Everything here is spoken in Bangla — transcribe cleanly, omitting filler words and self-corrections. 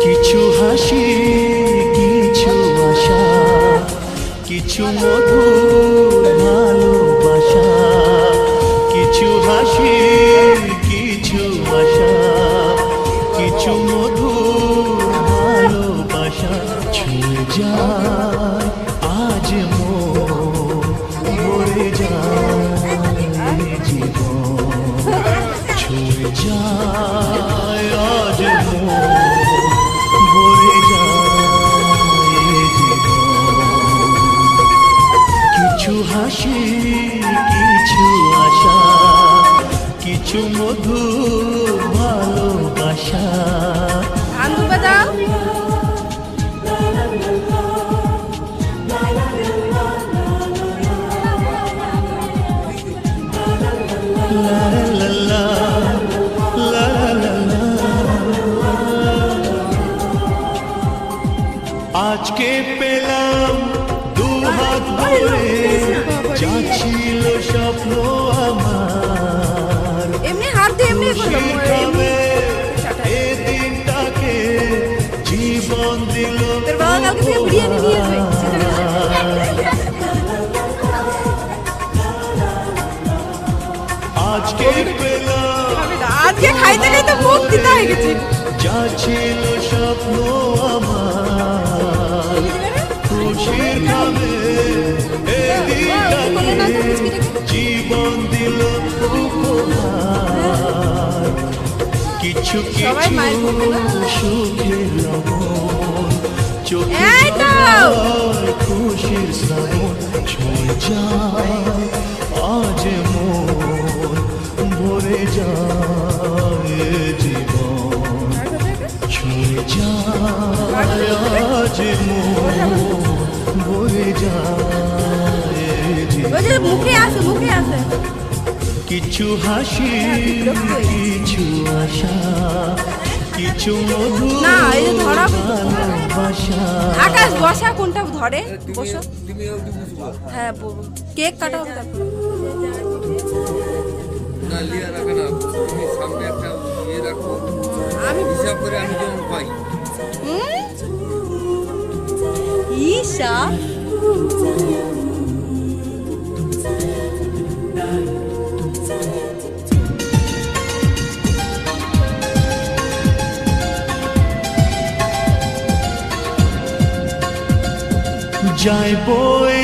কিছু হাসি, কিছু আশা, কিছু মধুর ভালোবাসা। কিছু হাসি, কিছু আশা, কিছু মধুর ভালোবাসা। ছুঁয়ে যায় আজ মন, ভরে যায় জীবন। ছুঁয়ে যায় আজ মন, ভরে যায় জীবন। কিছু হাসি, কিছু আশা, কিছু মধুর ভালোবাসা। আন্দু বাজাও। লা লা লা, লা লা লা। আজকে পেলাম দু হাত ভরে, যা ছিল স্বপ্ন আমার। এমনি হাত দিয়ে এমনি করলাম। এ দিনটাকে জীবন দিল তোর বাবা কালকে থেকে বিরিয়ানি নিয়ে আসবে। আজকে পেলাম, আজকে খাইতে খাইতে মুখ দিতে হয়ে গেছে। যা ছিল স্বপ্ন আমার। খুশির খাবে এ দিনটাকে জীবন দিল উপহার। কিছু সবাই কিছু মায়ের মুখে না? সুখের লবণ, চোখে এই তো! ঝরায় খুশির শ্রাবণ। ছুঁয়ে যায় আজ মন, ভরে যায় জীবন। ছুঁয়ে যায় আজ মন, ভরে যায় ওই যে মুখে আছে, মুখে আছে। কিছু হাসি, কিছু আশা, কিছু মধুর না, এই যে ধরা ভালোবাসা। আকাশ বসা কোনটা ধরে? বসো। হ্যাঁ, কেক কাটা হবে তারপর। না লিয়া রাখে না, তুমি সামনে একটা ইয়ে রাখো, আমি হিসাব করে আমি যেমন পাই। ঈশা যায় বই